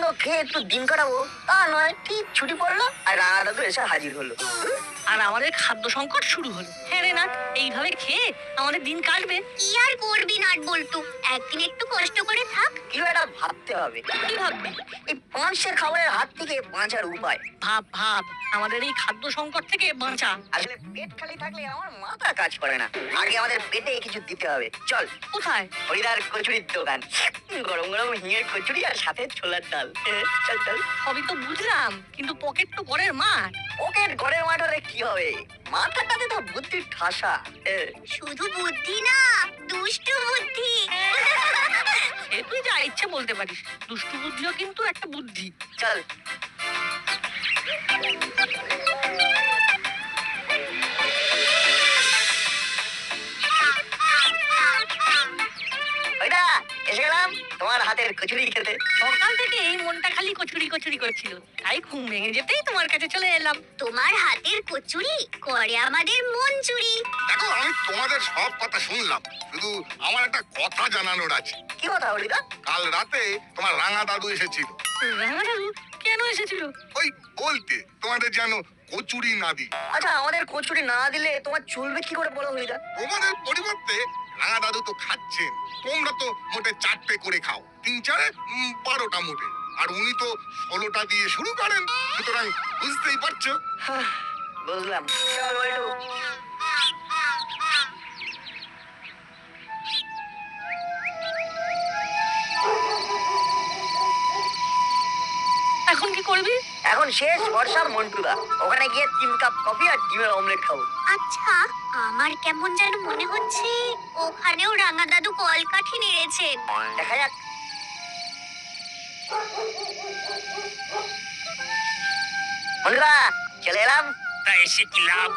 মন্দ খেয়ে একটু দিন কাটাবো তা নয়, ঠিক ছুটি পড়লো আর রাঙা দাদু এসে হাজির হলো। আর আমাদের খাদ্য সংকট শুরু হলো। হ্যাঁ রে নাট, এইভাবে খেয়ে আমাদের দিন কাটবে। কি আর করবি নাট বল্টু, একদিন একটু কষ্ট করে থাক। কি একটা ভাবতে হবে। কি ভাববি? এই পাঁচশের খাবারের হাত থেকে বাঁচার উপায়। ভাব ভাব, আমাদের এই খাদ্য সংকট থেকে বাঁচা। আসলে পেট খালি থাকলে আমার মাথা কাজ করে না। আগে আমাদের পেটে কিছু দিতে হবে। চল কোথায়? হরিদার কচুরির দোকান, গরম গরম হিঙের কচুরি আর সাথে ছোলার ডাল। চল চল। সবই তো বুঝলাম, কিন্তু পকেট তো ঘরের মাঠ। পকেট ঘরের মাঠে কি হবে, মাথাটাতে তো বুদ্ধির ঠাসা। শুধু বুদ্ধি না, দুষ্টু বুদ্ধি। সে তুই যা ইচ্ছে বলতে পারিস, দুষ্টু বুদ্ধিও কিন্তু একটা বুদ্ধি। চল। ওইটা এসে গেলাম তোমার হাতের কচুরি খেতে। সকাল থেকে এই মনটা খালি কচুরি কচুরি করছিল, তাই ঘুম ভেঙে যেতেই তোমার কাছে চলে এলাম। তোমার হাতের কচুরি করে আমাদের মন চুরি। দেখো, আমি তোমাদের সব কথা শুনলাম, শুধু আমার একটা কথা জানানোর আছে। কি কথা হরিদা? কাল রাতে তোমার রাঙা দাদু এসেছিল। রাঙা দাদু কেন এসেছিল? ওই বলতে তোমাদের যেন কচুরি না দিই। আচ্ছা, আমাদের কচুরি না দিলে তোমার চলবে কি করে বলো হরিদা? তোমাদের পরিবর্তে রাঙা দাদু তো খাচ্ছেন, তোমরা তো মোটে 4টে করে খাও, 3-4 12টা মোটে, আর উনি তো 16টা দিয়ে শুরু করেন। সুতরাং বুঝতেই পারছো। বুঝলাম। চল বল্টু। এখন কি করবি? এখন শেষ ভরসার মন্টুদা, ওখানে গিয়ে 3 কাপ কফি আর ডিমের অমলেট খাবো। আচ্ছা, আমার কেমন যেন মনে হচ্ছে ওখানেও রাঙা দাদু কলকাঠি নেড়েছেন। দেখা যাক। মন্টুদা চলে এলাম। তা এসে কি লাভ?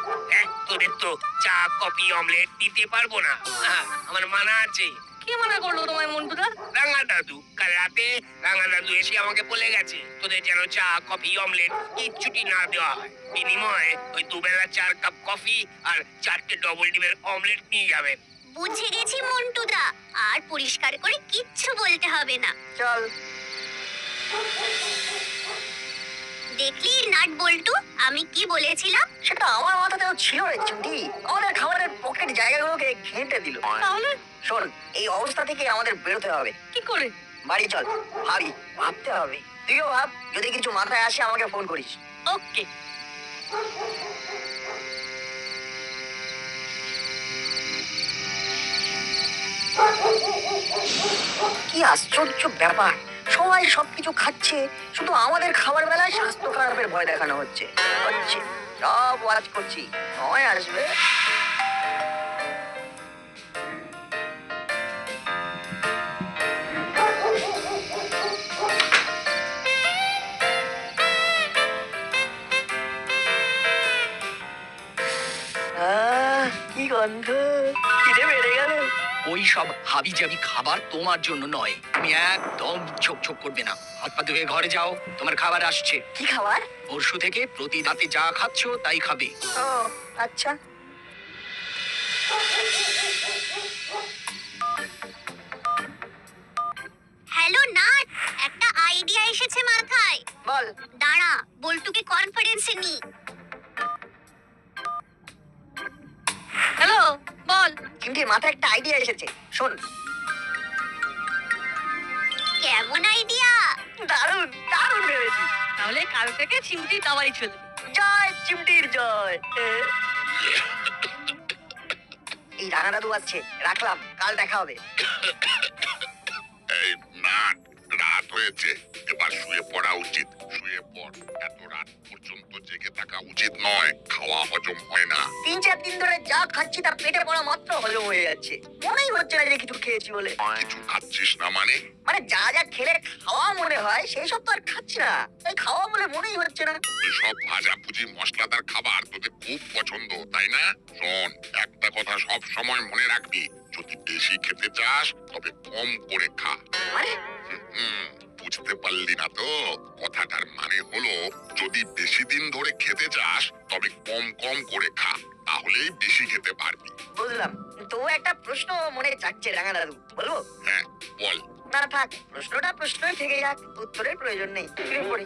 তোদের তো চা কফি অমলেট দিতে পারবো না। আমার মানা আছে। কে মানা করলো তোমায় মন্টুদা? রাঙা দাদু কাল রাতে রাঙা দাদু এসে আমাকে বলে গেছে তোদের যেন চা কফি অমলেট কিচ্ছুটি না দেওয়া হয়। বিনিময়ে ওই দুবেলা 4 কাপ কফি আর 4টে ডবল ডিমের অমলেট নিয়ে যাবেন। বুঝে গেছি মন্টুদা, আর পরিষ্কার করে কিচ্ছু বলতে হবে না। চল। দেখলি নাট বল্টু, আমি কি বলেছিলাম? সেটা আমার মাথাতেও ছিল রে চুন্টি। আমাদের খাবারের পকেট জায়গাগুলোকে ঘেঁটে দিল। তাহলে শোন, এই অবস্থা থেকে আমাদের বেরোতে হবে। কি করে? বাড়ি চল, ভাবতে হবে। তুইও ভাব, যদি কিছু মাথায় আসে আমাকে ফোন করিস। ওকে। কি আশ্চর্য ব্যাপার, সবাই সবকিছু খাচ্ছে, শুধু আমাদের খাবার বেলায় স্বাস্থ্য খারাপের ভয় দেখানো হচ্ছে। সব ওয়াচ করছি, সময় আসবে। কি গন্ধ, খিদে বেড়ে গেল। ওই সব হাবিজাবি খাবার তোমার জন্য নয়, তুমি একদম ছোক করবে না। হাত পা ধুয়ে ঘরে যাও, তোমার খাবার আসছে। কি খাবার? পরশু থেকে প্রতি রাতে যা খাচ্ছ তাই খাবে। ও আচ্ছা। হ্যালো নাট, একটা আইডিয়া এসেছে মাথায়। বল। দাঁড়া, বল্টুকে কনফারেন্সে নি। হ্যালো, বল। চিমটির মাথায় একটা আইডিয়া এসেছে, শোন। কেমন আইডিয়া? দারুণ দারুণ ভেবেছি। তাহলে কাল থেকে চিমটি দাওয়াই চলবে। জয় চিমটির জয়। এই রাঙা দাদু আসছে, রাখলাম, কাল দেখা হবে। এই নাট, রাত হয়েছে, এবার শুয়ে পড়া উচিত। শুয়ে পড়, এত রাত পর্যন্ত জেগে থাকা উচিত নয়, খাওয়া হজম হয় না। 3-4 দিন ধরে যা খাচ্ছি তা পেটে পড়া মাত্র হজম হয়ে যাচ্ছে, মনেই হচ্ছে না যে কিছু খেয়েছি বলে। কিছু খাচ্ছিস না মানে? মানে যা যা খেলে খাওয়া মনে হয় সেই সব তো আর খাচ্ছি না, তাই খাওয়া বলে মনেই হচ্ছে না। সব ভাজাভুজি মশলাদার খাবার তোদের খুব পছন্দ, তাই না? শোন, একটা কথা সব সময় মনে রাখবি, যদি বেশি খেতে চাস তবে কম করে খা। মানে বুঝতে পারলি না তো? কথাটার মানে হলো, যদি বেশি দিন ধরে খেতে চাস তবে কম কম করে খা, তাহলেই বেশি খেতে পারবি। বুঝলাম, তো একটা প্রশ্ন মনে চাচ্ছে রাঙা দাদু, বলবো? হ্যাঁ বল। না থাক, থাক, প্রশ্নটা প্রশ্নই থেকে যাক, উত্তরের প্রয়োজন নেই। শুয়ে পড়ি।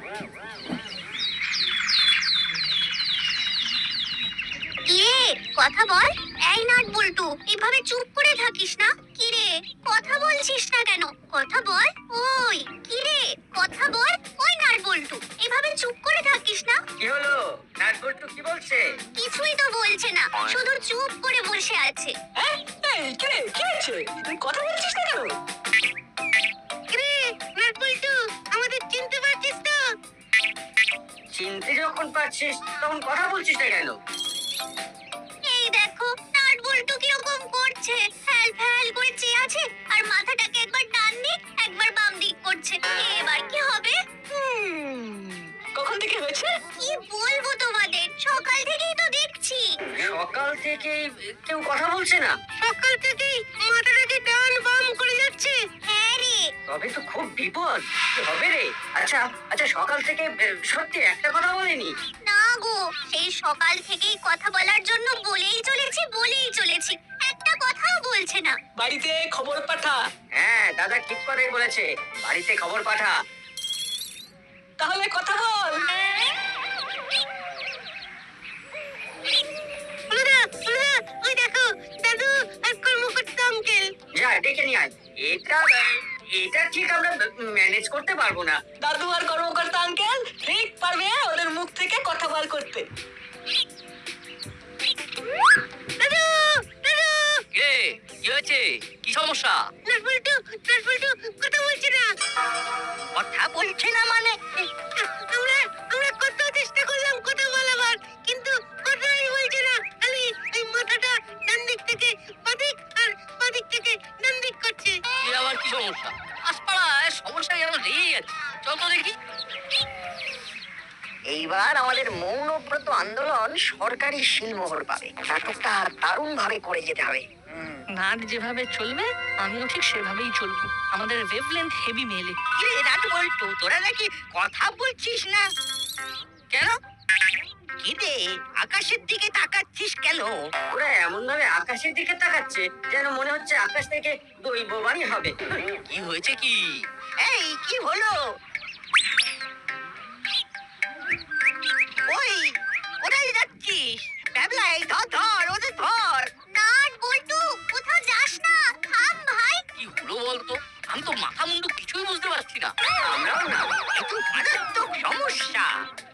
কিরে কথা বল। এই নাট বল্টু, এভাবে চুপ করে থাকিস না। কিরে কথা বলছিস না কেন? কথা বল। ওই কিরে কথা বল। ওই নাট বল্টু, এভাবে চুপ করে থাকিস না। কি হলো? নাটবল্টু কি বলছে? কিছুই তো বলছে না, শুধু চুপ করে বসে আছে। কথা বলছিস না কেন? কিরে নাট বল্টু, আমাদের চিনতে পারছিস তো? চিনতে যখন পারছিস তখন কথা বলছিস না কেন? এই দেখো নাট বল্টু কিরকম করছে, ফ্যাল ফ্যাল করে চেয়ে আছে আর মাথাটাকে একবার ডান দিক একবার বাম দিক করছে। এবার কি হবে? কখন থেকে হয়েছে? কি বলবো তোমাদের, সকাল থেকেই তো দেখছি। সকাল থেকে কেউ কথা বলছে না? সকাল থেকেই মাথাটাকে ডান বাম করে যাচ্ছে। হ্যাঁ রে। তবে তো খুব বিপদ। কি হবে রে? আচ্ছা আচ্ছা, সকাল থেকে সত্যি একটা কথা বলেনি? না গো, সেই সকাল থেকেই কথা বলার জন্য বলেই চলেছি, একটা কথাও বলছে না। বাড়িতে খবর পাঠা। হ্যাঁ, দাদা ঠিক কথাই বলেছে, বাড়িতে খবর পাঠা। তাহলে কথা বল। ওই দেখো দাদু আর কর্মকর্তা আঙ্কেল। যা ডেকে নিয়ে আয়। এটা এটা ঠিক আমরা ম্যানেজ করতে পারবো না। দাদু আর কর্মকর্তা আঙ্কেল ঠিক পারবে ওদের মুখ থেকে কথা বার করতে। দাদু দাদু কে কি হয়েছে? কি সমস্যা? নাটবল্টু কথা বলছে না। কথা বলছে না মানে? আমরা কত চেষ্টা করলাম কথা বলাবার, কিন্তু কথাই বলছে না। খালি ওই মাথাটা ডান দিক থেকে বাদিক আর বাদিক থেকে ডান দিক করছে। কি আবার কি সমস্যা? আসপাড়ায় সমস্যা যেন লেগেই আছে। চল তো দেখি। এইবার আমাদের মৌনব্রত আন্দোলন সরকারি শিলমোহর পাবে। নাটকটা দারুণ ভাবে করে যেতে হবে। নাট যেভাবে চলবে আমিও ঠিক সেভাবেই চলবো। আমাদের ওয়েভলেন্থ হেভি মেলে। কিরে নাটবল্টু, তোরা নাকি কথা বলছিস না কেন? কি রে, আকাশের দিকে তাকাচ্ছিস কেন? ওরা এমন ভাবে আকাশের দিকে তাকাচ্ছে যেন মনে হচ্ছে আকাশ থেকে দৈববাণী হবে। কি হয়েছে কি? এই কি হলো? ওই কোথায় যাচ্ছিস? ব্যাবলাই ধর ওদের ধর। নাট বল্টু কোথাও যাস না, থাম ভাই। কি হলো বলতো? আমি তো মাথা মুন্ডু কিছুই বুঝতে পারছি না। আমরাও না, একটু মারাত্মক সমস্যা।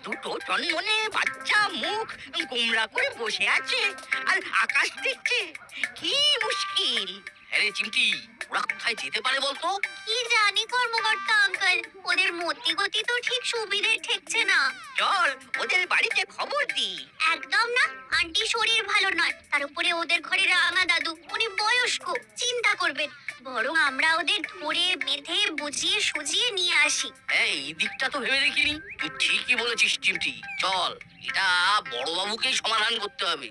দুটো টনমনে বাচ্চা মুখ গোমরা করে বসে আছে আর আকাশ দেখছে। কি মুশকিল। আরে চিমটি, ওরা কোথায় যেতে পারে বলতো? কি জানি কর্মকর্তা আঙ্কেল, ওদের মতি গতি তো ঠিক সুবিধে ঠেকছে না। চল ওদের বাড়িতে খবর দি। একদম না, আন্টি শরীর ভালো নয়, তার উপরে ওদের ঘরে রাঙা দাদু, উনি বয়স্ক, চিন্তা করবেন। বরং আমরা ওদের ধরে বেঁধে বুঝিয়ে সুজিয়ে নিয়ে আসি। এই দিকটা তো ভেবে দেখিনি। তুই ঠিকই বলেছিস চিমটি। চল, এটা বড়বাবুকেই সমাধান করতে হবে।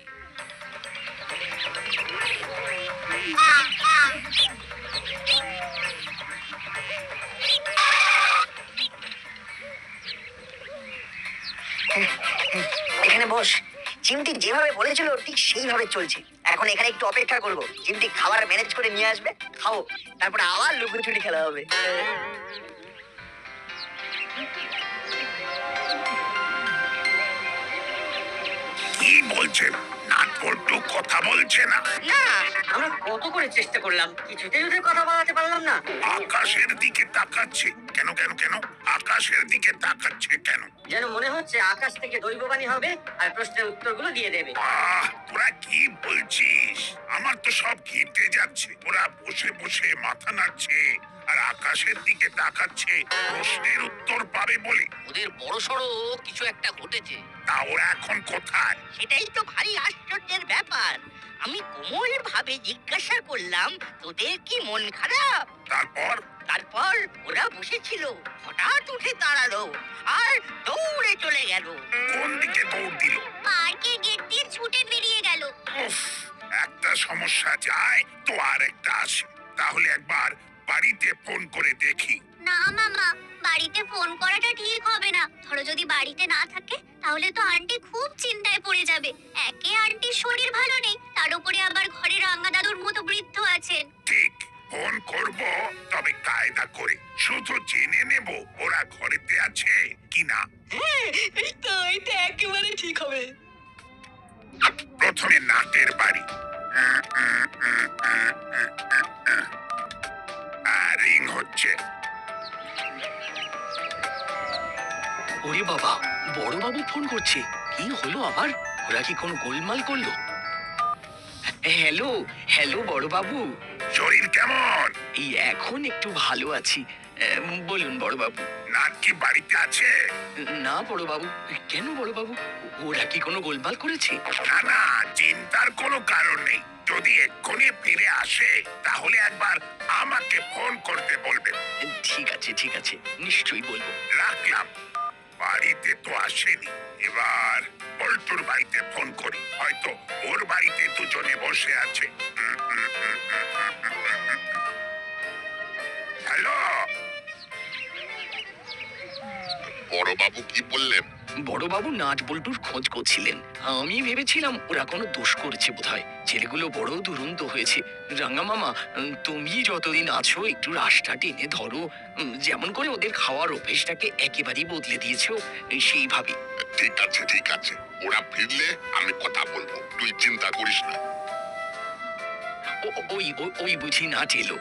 এখানে বস। চিমটি যেভাবে বলেছিল ঠিক সেইভাবে চলছে। এখন এখানে একটু অপেক্ষা করব, চিমটি খাবার ম্যানেজ করে নিয়ে আসবে, খাও, তারপরে আবার লুকোচুরি খেলা হবে। কি বলছেন? নাটবল্টু কথা বলছে না? না, আমরা কত করে চেষ্টা করলাম, কিছুতেই ওদের কথা বলাতে পারলাম না। আকাশের দিকে তাকাচ্ছে কেন কেন কেন? আকাশের দিকে তাকাচ্ছে কেন? যেন মনে হচ্ছে আকাশ থেকে দৈববাণী হবে আর প্রশ্নের উত্তরগুলো দিয়ে দেবে। তোরা কি বলছিস? আমার তো সব ঘিরতে যাচ্ছে। ওরা বসে বসে মাথা নাড়ছে আর আকাশের দিকে তাকাচ্ছে প্রশ্নের উত্তর পাবে বলে। ওদের বড় সড়ো কিছু একটা ঘটেছে। তা ওরা এখন কোথায়? সেটাই তো ভারী আশ্চর্যের ব্যাপার। আমি কোমল ভাবে জিজ্ঞাসা করলাম, তোদের কি মন খারাপ? তারপর ওরা বসেছিল, হঠাৎ উঠে দাঁড়ালো আর দৌড়ে চলে গেল। কোন দিকে দৌড় দিল? পার্কের গেট দিয়ে ছুটে বেরিয়ে গেল। উফ, একটা সমস্যা যায় তো আর একটা আসে। তাহলে একবার বাড়িতে ফোন করে দেখি। না মামা, বাড়িতে ফোন করাটা ঠিক হবে না। ধরো যদি বাড়িতে না থাকে তাহলে তো আন্টি খুব চিন্তায় পড়ে যাবে। একে আন্টির শরীর ভালো নেই, তার উপরে আবার ঘরে রাঙা দাদুর মতো বৃদ্ধ আছেন। ঠিক, ফোন করব, তবে কায়দা চিন্তা করে শুধু জেনে নেব ওরা ঘরেতে আছে কিনা। এইটা একেবারে ঠিক হবে। প্রথমে নাটের বাড়ি। রিং হচ্ছে। ওরে বাবা, বড়বাবু ফোন করছে। কি হলো আবার? ওরা কি কোনো গোলমাল করলো? হ্যালো হ্যালো বড়বাবু। শরীর কেমন? এই এখন একটু ভালো আছি। বলুন বড়বাবু। নাট কি বাড়িতে আছে? না বড়বাবু। কেন বড়বাবু, ওরা কি কোনো গোলমাল করেছে? না না, চিন্তার কোনো কারণ নেই। যদি এক্ষুনি ফিরে আসে তাহলে একবার আমাকে ফোন করতে বলবেন। ঠিক আছে ঠিক আছে, নিশ্চয়ই বলবো। রাখলাম। বাড়িতে তো আসেনি, এবার পল্টুর বাড়িতে ফোন করি। হয়তো ওর বাড়িতে দুজনে বসে আছে। হ্যালো, বড়বাবু কি বললেন? বড়বাবু নাট বল্টুর খোঁজ করছিলেন। আমি ভেবেছিলাম ওরা কোনো দোষ করেছে বোধহয়। ছেলেগুলো বড় দুরন্ত হয়েছে। রাঙা মামা, তুমি যতদিন আছো একটু রাশটা টেনে ধরো। যেমন করে ওদের খাওয়ার অভ্যেসটাকে একেবারেই বদলে দিয়েছো, সেইভাবে। ঠিক আছে ঠিক আছে, ওরা ফিরলে আমি কথা বলবো, তুই চিন্তা করিস না। ওই বুঝি নাট এলো।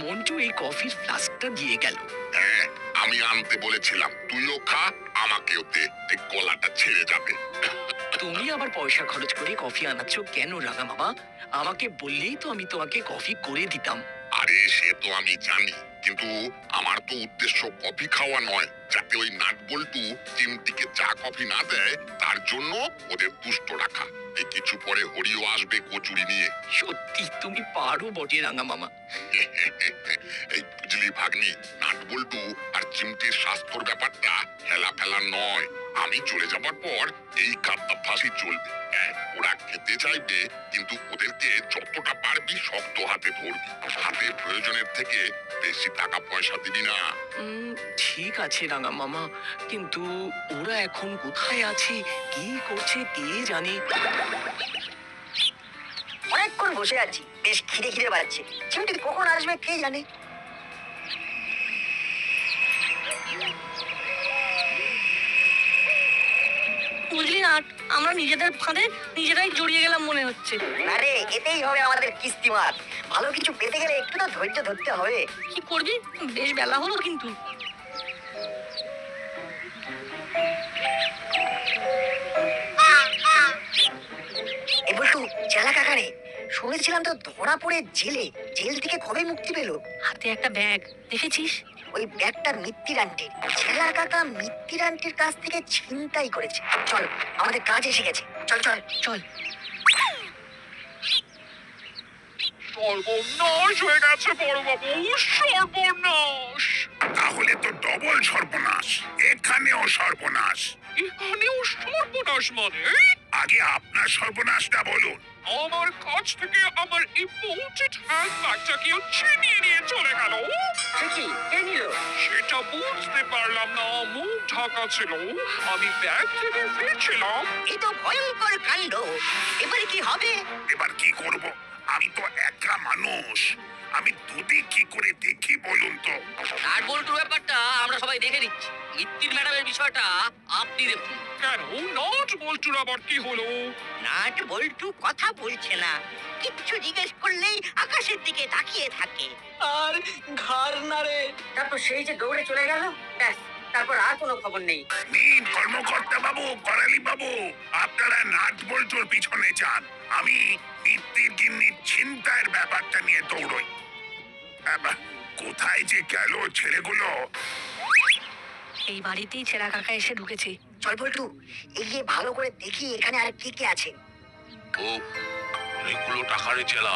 মন্টু এই কফির ফ্লাস্কটা দিয়ে গেল। হ্যাঁ, আমি আনতে বলেছিলাম, তুইও খা, আমাকেও দে, এই গলাটা ছেড়ে যাবে। তুমি আবার পয়সা খরচ করে কফি আনাচ্ছ কেন রাঙা মামা? আমাকে বললেই তো আমি তোমাকে কফি করে দিতাম। আরে সে তো আমি জানি, কিন্তু আমার তো উদ্দেশ্য কফি খাওয়া নয়। যাতে ওই নাট বল্টু চিমটিকে চা কফি না দেয় তার জন্য ওদের তুষ্ট রাখা। এই কিছু পরে হরিও আসবে কচুরি নিয়ে। সত্যি তুমি পারো বটে রাঙা মামা। এই বুঝলি ভাগ্নি, নাট বল্টু আর চিমটির স্বাস্থ্যর ব্যাপারটা হেলা ফেলা নয়। আমি চলে যাবার পর এই কাপ্তা ফাঁসি চলবে। হ্যাঁ, ওরা খেতে চাইবে, কিন্তু ওদেরকে যতটা পারবি শক্ত হাতে ধরবি। হাতে প্রয়োজনের থেকে বেশি টাকা পয়সা দিবি না। ঠিক আছে রাঙা মামা, কিন্তু ওরা এখন কোথায় আছে, কি করছে কে জানে। অনেকক্ষণ বসে আছি, বেশ খিদে খিদে বাড়ছে। চিমটি কখন আসবে কে জানে। বুঝলি না, আমরা নিজেদের ফাঁদে নিজেরাই জড়িয়ে গেলাম মনে হচ্ছে। আরে এতেই হবে আমাদের কিস্তি মার। ভালো কিছু পেতে গেলে একটু তো ধৈর্য ধরতে হবে। কি করবি? বেশ বেলা হলো কিন্তু। এ বলটু, চেলা কাকারে শুনেছিলাম তো ধরা পড়ে জেলে। জেল থেকে কবে মুক্তি পেলো? হাতে একটা ব্যাগ, দেখেছিস? ওই ব্যাগটা মিত্তির আন্টির। চেলা কাকা মিত্তির আন্টির কাছ থেকে ছিনতাই করেছে। চল, আমাদের কাজ এসে গেছে। চল চল চল। সর্বনাশ হয়ে গেছে বড়বাবু, সর্বনাশ। তাহলে তো ডবল সর্বনাশ, এখানেও সর্বনাশ। এখানেও সর্বনাশ মানে? আগে আপনার সর্বনাশটা বলুন। আমার কাছ থেকে আমার ইম্পোর্টেড হ্যান্ডব্যাগটা কেউ ছিনিয়ে নিয়ে চলে গেল। কি কে নিল? সেটা বুঝতে পারলাম না, মুখ ঢাকা ছিল। আমি ব্যাগ থেকে ফিরছিলাম। এই তো ভয়ঙ্কর কাণ্ড। এবারে কি হবে? এবার কি করব? আমি তো একা মানুষ, আমি দুদিক কি করে দেখি বলুন তো। নাট বল্টুর ব্যাপারটা আমরা সবাই দেখে নিচ্ছি। মিত্তির ম্যাডামের বিষয়টা আপনি দেখুন। কেন, নট বল্টুর আবার কি হলো? নাট বল্টু কথা বলছে না, কিচ্ছু জিজ্ঞেস করলেই আকাশের দিকে তাকিয়ে থাকে। আর ঘাড় নাড়ে। তারপর সেই যে দৌড়ে চলে গেল, ব্যাস, তারপর আর কোনো খবর নেই। নিন কর্মকর্তা বাবু, করালি বাবু, আপনারা নাট বল্টুর পিছনে যান। আমি মিত্তির গিন্নির ছিনতাইয়ের ব্যাপারটা নিয়ে দৌড়ই। কোথায় যে গেল ছেলেগুলো? এই বাড়িতেই ছেঁড়া কাকা এসে ঢুকেছে। চল বল্টু, এগিয়ে ভালো করে দেখি এখানে আর কে কে আছে। ও অনেকগুলো টাকারে চেলা,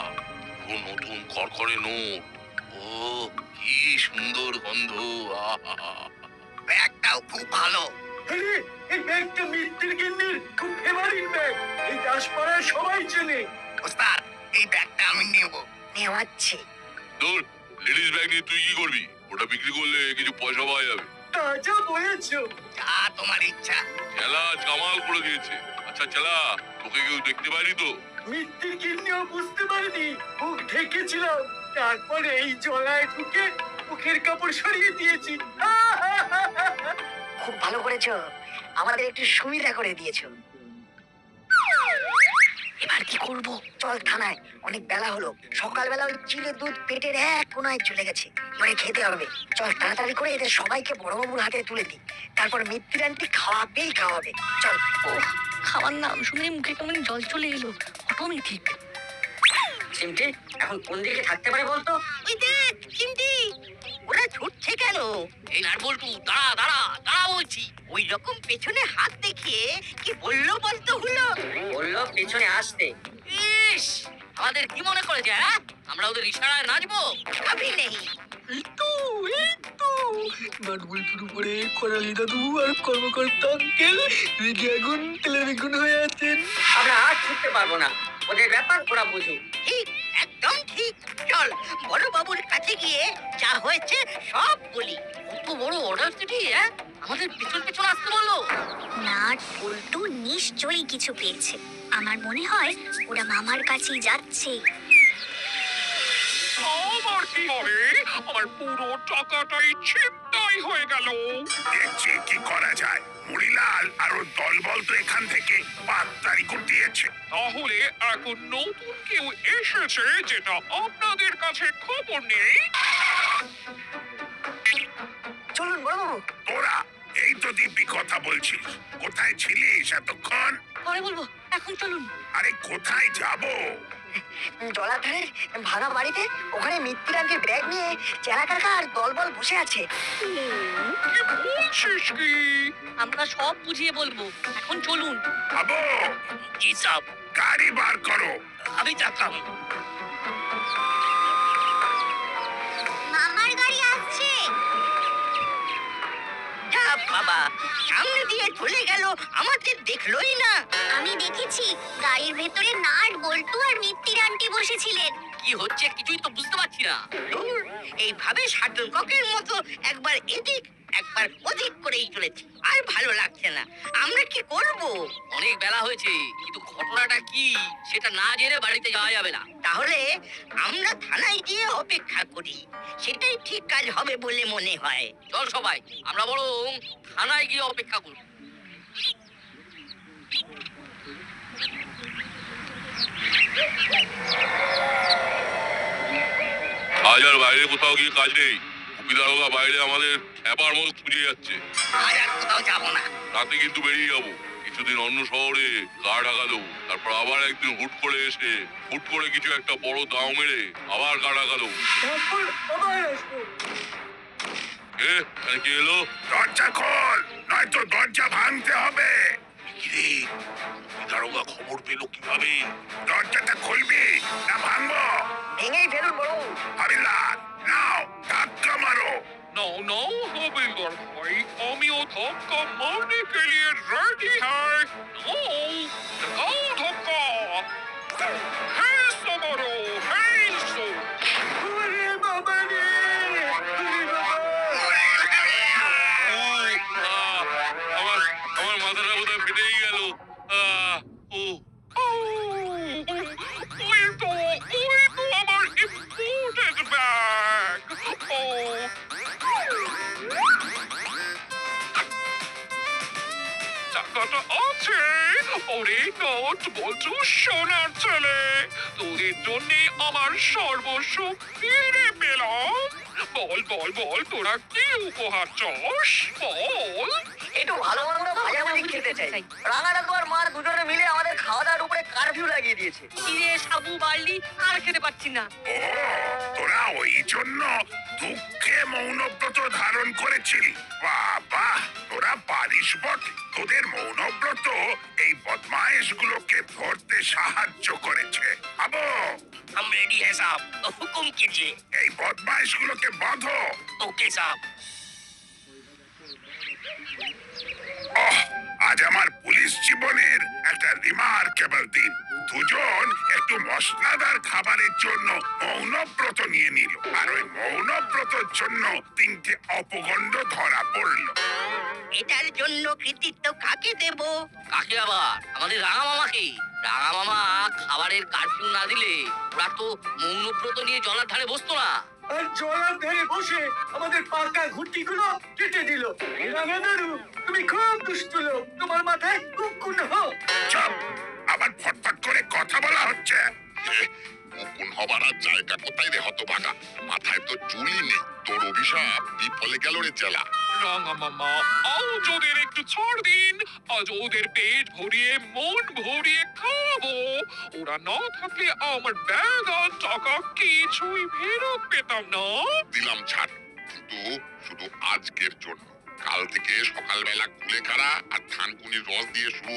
ও নতুন খড়খড়ে নোট। ও কি সুন্দর গন্ধ, আহা। ব্যাগটাও খুব ভালো। এই ব্যাগটা মিত্তির গিন্নির খুব ফেভারিট ব্যাগ। এই দাসপাড়ায় সবাই চেনে। ওস্তাদ, এই ব্যাগটা আমি নেব। নেওয়াচ্ছে। দূর, লেডিস ব্যাগ নিয়ে তুই কি করবি? ওটা বিক্রি করলে কিছু পয়সা পাওয়া যাবে। তা যা বলেছো। যা তোমার ইচ্ছা। চেলা কামাল করে দিয়েছে। আচ্ছা চেলা, তোকে কেউ দেখতে পায়নি তো? মিত্তির গিন্নিও বুঝতে পারিনি, মুখ ঢেকেছিলাম। তারপর এই জলায় ঢুকে মুখের কাপড় সরিয়ে দিয়েছি। খুব ভালো করেছো, আমাদের একটু সুবিধা করে দিয়েছো। এবার কি করব? চল থানায়, অনেক বেলা হলো। সকালবেলা ওই চিলে দুধ পেটের এক কোনায় চলে গেছে, এবারে খেতে হবে। চল তাড়াতাড়ি করে এদের সবাইকে বড়বাবুর হাতে তুলে দিই, তারপর মিত্তির আন্টি খাওয়াবেই খাওয়াবে। চল। ও খাবার নাম শুনে মুখে কেমন জল চলে এলো, অটোমেটিক। চিমটি এখন কোন দিকে থাকতে পারে বলতো? ওই দেখ চিমটি, ওরা ছুটছে কেন? এই নাটবল্টু দাঁড়া দাঁড়া দাঁড়া বলছি। ওই রকম পেছনে হাত দেখিয়ে কি বললো বলতো? হলো বললো পেছনে আসতে। ইস, আমাদের কি মনে করেছে? হ্যাঁ, আমরা ওদের ইশারায় নাচবো? কবি নেই। নাটবল্টুর উপরে করালি দাদু আর কর্মকর্তা আঙ্কেল রেগে আগুন তেলে বেগুন হয়ে আছেন। আমরা আর ছুটতে পারবো না, ওদের ব্যাপার ওরা বুঝুক। ঠিক, একদম ঠিক। চল বড় বাবুর কাছে গিয়ে যা হয়েছে সব বলি। কত বড় অর্ডার চিঠি! হ্যাঁ, আমাদের পিছন পিছন আসতে বললো। নাট বল্টু নিশ্চয়ই কিছু পেয়েছে। আমার মনে হয় ওরা মামার কাছেই যাচ্ছে। আমার কি হবে? আমার পুরো টাকাটাই ছিনতাই হয়ে গেল। দেখছি কি করা যায়। মুড়িলাল আর ওর দলবল তো এখান থেকে পাত্তারি গুটিয়েছে। তাহলে এখন নতুন কেউ এসেছে যেটা আপনাদের কাছে খবর নেই। চলুন বড় বাবু। তোরা এই তো দিব্যি কথা বলছিস, কোথায় ছিলিস এতক্ষণ? পরে বলবো, এখন চলুন। আরে কোথায় যাবো? জলাধারের ভাঙা বাড়িতে, ওখানে মিত্তির আন্টির ব্যাগ নিয়ে চেলা কাকা আর দলবল বসে আছে। কি বলছিস কি? আমরা সব বুঝিয়ে বলবো, এখন চলুন। আবো কি সব? গাড়ি বার করো। আমি যাতাম। মামার গাড়ি আসছে। যা বাবা, সামনে দিয়ে চলে গেল, আমাদের দেখলোই না। আমি দেখেছি গাড়ির ভেতরে নাট বল্টু আর মিত্তির আন্টি বসেছিলেন। কি হচ্ছে কিছুই তো বুঝতে পারছি না। দূর, এইভাবে শাটল ককের মতো একবার এদিক একবার ওদিক করেই চলেছি, আর ভালো লাগছে না। আমরা কি করব? অনেক বেলা হয়েছে, কিন্তু ঘটনাটা কি সেটা না জেনে বাড়িতে যাওয়া যাবে না। তাহলে আমরা থানায় গিয়ে অপেক্ষা করি, সেটাই ঠিক কাজ হবে বলে মনে হয়। চল সবাই, আমরা বরং থানায় গিয়ে অপেক্ষা করি। আজ আর বাইরে কোথাও গিয়ে কাজ নেই। উকিদারোগা বাইরে আমাদের এবার মতো খুঁজে যাচ্ছে। আজ আর কোথাও যাবো না। রাতে কিন্তু বেরিয়ে যাবো, কিছুদিন অন্য শহরে গা ঢাকা দেবো, তারপর আবার একদিন হুট করে এসে হুট করে কিছু একটা বড় দাও মেরে আবার গা ঢাকা দেবো। তারপর আবার আসবো। কি এলো? দরজা খোল, নয়তো দরজা ভাঙতে হবে। কিরে, উকিদারোগা খবর পেলো কিভাবে? দরজাটা খুলবি না ভাঙবো? ভেঙেই ফেলুন বড়। হাবিলদার নাও, ধাক্কা মারো। নাও নাও হবিলদার ভাই, আমিও ধক্কা মারনে কে লিয়ে রেডি হ্যায়। নাও লাগাও ধক্কা। হেসো মারো, হেসো। ওরে বাবা রে, ওরে বাবা। আমার আমার মাথাটা বোধহয় ফেটেই গেল। ও ওই তো আমার ইম্পোর্টেড ব্যাগ। ও টাকাটা আছে। ওরে নোট বলছো সোনার ছেলে, তোদের জন্য আমার সর্বস্ব ফিরে পেলাম। বল বল বল, তোরা কি উপহার চাস বল। একটু ভালো মন্দ ভাজাভাজি খেতে চাই। রাঙা দাদু আর মার দুজনে মিলে আমাদের খাওয়া দাওয়ার উপরে কারফিউ লাগিয়ে দিয়েছে। চিড়ে সাবু বার্লি আর খেতে পাচ্ছি না। ও, তোরা ওই জন্য দুঃখে মৌনব্রত ধারণ করেছিলি? বাবা, তোরা পারিস বটে। তোদের মৌনব্রত এই বদমাইশগুলোকে ধরতে সাহায্য করেছে। আবো, हम रेडी है साहब, तो हुकुम कीजिए। এই বদমাইশগুলোকে বাঁধো। ओके साहब। আজ আমার পুলিশ জীবনের একটা রিমার্কেবল দিন। দুজন একটু মশলাদার খাবারের জন্য মৌনব্রত নিয়ে নিল, আর ওই মৌনব্রতর জন্য 3টে অপগণ্ড ধরা পড়লো। এটার জন্য কৃতিত্ব কাকে দেব? কাকে আবার? আমাদের রাঙা মামাকে। রাঙা মামা খাবারের কারফিউ না দিলে ওরা তো মৌনব্রত নিয়ে জলার ধারে বসতো না। আর জলার ধারে বসে আমাদের পাকা ঘুটিগুলো কেটে দিল। রাঙা দাদু, তুমি খুব দুষ্ট লোক, তোমার মাথায় উকুন হোক। চুপ! আবার ফটফট করে কথা বলা হচ্ছে। উকুন হবার আর জায়গা কোথায় রে হতভাগা? মাথায় তো চুলই নেই। তোর অভিশাপ বিফলে গেল রে চেলা। রাঙা মামা আজ ওদের একটু ছাড় দিন। আজ ওদের পেট ভরিয়ে মন ভরিয়ে খাবো। ওরা না থাকলে আমার ব্যাগ আর টাকা কিছুই ফেরত পেতাম না। দিলাম ছাড়, কিন্তু শুধু আজকের জন্য। কাল থেকে সকালবেলা কুলেখাড়া আর থানকুনির রস দিয়ে শুরু